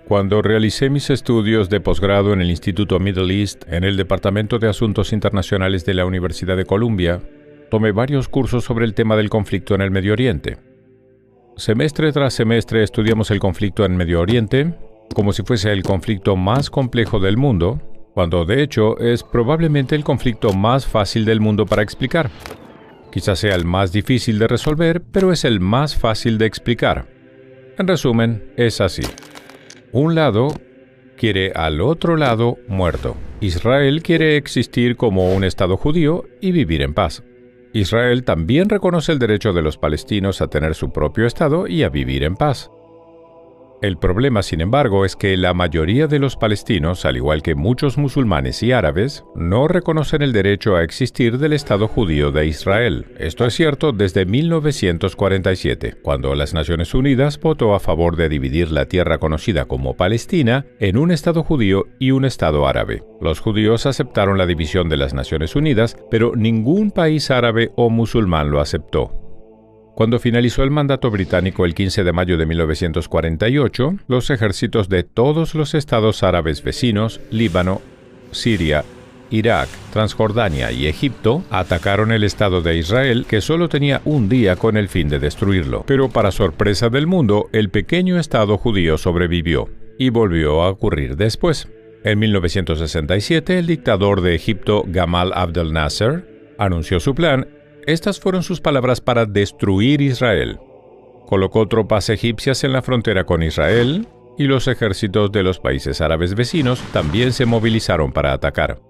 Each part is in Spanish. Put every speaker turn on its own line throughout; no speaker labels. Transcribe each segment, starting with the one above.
Cuando realicé mis estudios de posgrado en el Instituto Middle East, en el Departamento de Asuntos Internacionales de la Universidad de Columbia, tomé varios cursos sobre el tema del conflicto en el Medio Oriente. Semestre tras semestre estudiamos el conflicto en Medio Oriente como si fuese el conflicto más complejo del mundo, cuando de hecho es probablemente el conflicto más fácil del mundo para explicar. Quizás sea el más difícil de resolver, pero es el más fácil de explicar. En resumen, es así. Un lado quiere al otro lado muerto. Israel quiere existir como un Estado judío y vivir en paz. Israel también reconoce el derecho de los palestinos a tener su propio Estado y a vivir en paz. El problema, sin embargo, es que la mayoría de los palestinos, al igual que muchos musulmanes y árabes, no reconocen el derecho a existir del Estado judío de Israel. Esto es cierto desde 1947, cuando las Naciones Unidas votó a favor de dividir la tierra conocida como Palestina en un Estado judío y un Estado árabe. Los judíos aceptaron la división de las Naciones Unidas, pero ningún país árabe o musulmán lo aceptó. Cuando finalizó el mandato británico el 15 de mayo de 1948, los ejércitos de todos los estados árabes vecinos, Líbano, Siria, Irak, Transjordania y Egipto, atacaron el Estado de Israel, que solo tenía un día con el fin de destruirlo. Pero para sorpresa del mundo, el pequeño Estado judío sobrevivió, y volvió a ocurrir después. En 1967, el dictador de Egipto, Gamal Abdel Nasser, anunció su plan. Estas fueron sus palabras para destruir Israel. Colocó tropas egipcias en la frontera con Israel y los ejércitos de los países árabes vecinos también se movilizaron para atacar.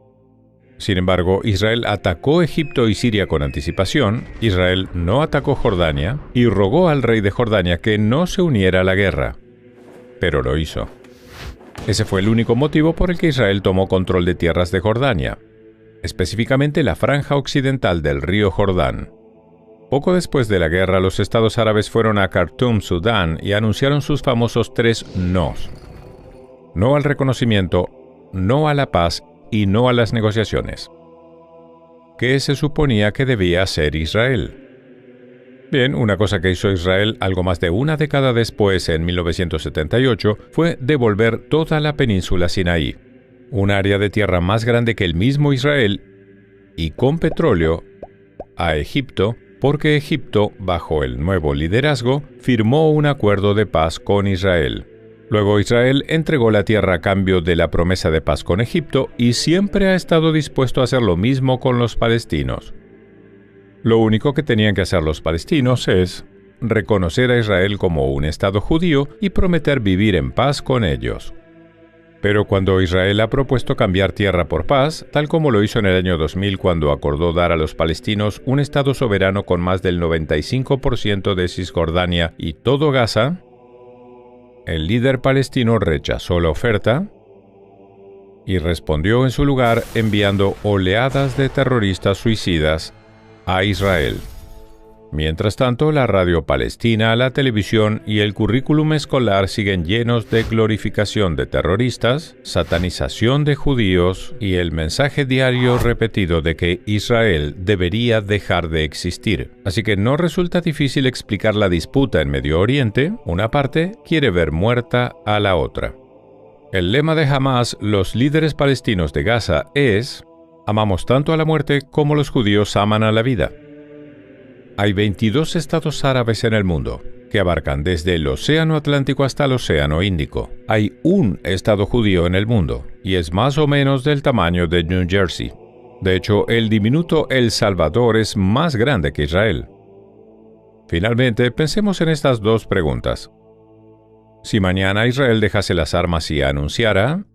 Sin embargo, Israel atacó Egipto y Siria con anticipación, Israel no atacó Jordania y rogó al rey de Jordania que no se uniera a la guerra. Pero lo hizo. Ese fue el único motivo por el que Israel tomó control de tierras de Jordania, específicamente la franja occidental del río Jordán. Poco después de la guerra, los estados árabes fueron a Khartoum, Sudán, y anunciaron sus famosos 3 nos. No al reconocimiento, no a la paz y no a las negociaciones. ¿Qué se suponía que debía hacer Israel? Bien, una cosa que hizo Israel algo más de una década después, en 1978, fue devolver toda la península Sinaí, un área de tierra más grande que el mismo Israel, y con petróleo, a Egipto, porque Egipto, bajo el nuevo liderazgo, firmó un acuerdo de paz con Israel. Luego Israel entregó la tierra a cambio de la promesa de paz con Egipto y siempre ha estado dispuesto a hacer lo mismo con los palestinos. Lo único que tenían que hacer los palestinos es reconocer a Israel como un Estado judío y prometer vivir en paz con ellos. Pero cuando Israel ha propuesto cambiar tierra por paz, tal como lo hizo en el año 2000 cuando acordó dar a los palestinos un Estado soberano con más del 95% de Cisjordania y todo Gaza, el líder palestino rechazó la oferta y respondió en su lugar enviando oleadas de terroristas suicidas a Israel. Mientras tanto, la radio palestina, la televisión y el currículum escolar siguen llenos de glorificación de terroristas, satanización de judíos y el mensaje diario repetido de que Israel debería dejar de existir. Así que no resulta difícil explicar la disputa en Medio Oriente. Una parte quiere ver muerta a la otra. El lema de Hamas, los líderes palestinos de Gaza, es: amamos tanto a la muerte como los judíos aman a la vida. Hay 22 estados árabes en el mundo, que abarcan desde el Océano Atlántico hasta el Océano Índico. Hay un estado judío en el mundo, y es más o menos del tamaño de New Jersey. De hecho, el diminuto El Salvador es más grande que Israel. Finalmente, pensemos en estas 2 preguntas. Si mañana Israel dejase las armas y anunciara: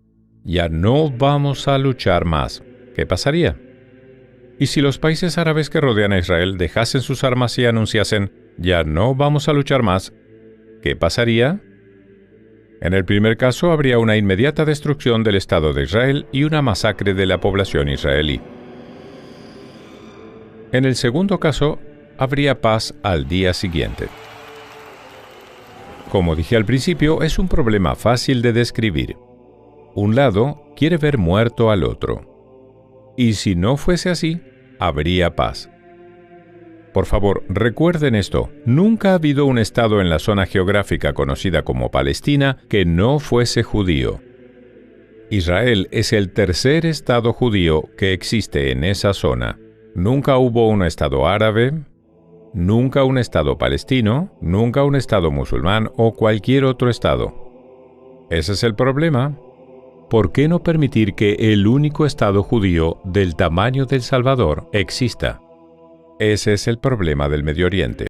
ya no vamos a luchar más, ¿qué pasaría? Y si los países árabes que rodean a Israel dejasen sus armas y anunciasen: ya no vamos a luchar más, ¿qué pasaría? En el primer caso, habría una inmediata destrucción del Estado de Israel y una masacre de la población israelí. En el segundo caso, habría paz al día siguiente. Como dije al principio, es un problema fácil de describir. Un lado quiere ver muerto al otro. Y si no fuese así, habría paz. Por favor, recuerden esto. Nunca ha habido un estado en la zona geográfica conocida como Palestina que no fuese judío. Israel es el tercer estado judío que existe en esa zona. Nunca hubo un estado árabe, nunca un estado palestino, nunca un estado musulmán o cualquier otro estado. Ese es el problema. ¿Por qué no permitir que el único estado judío del tamaño de El Salvador exista? Ese es el problema del Medio Oriente.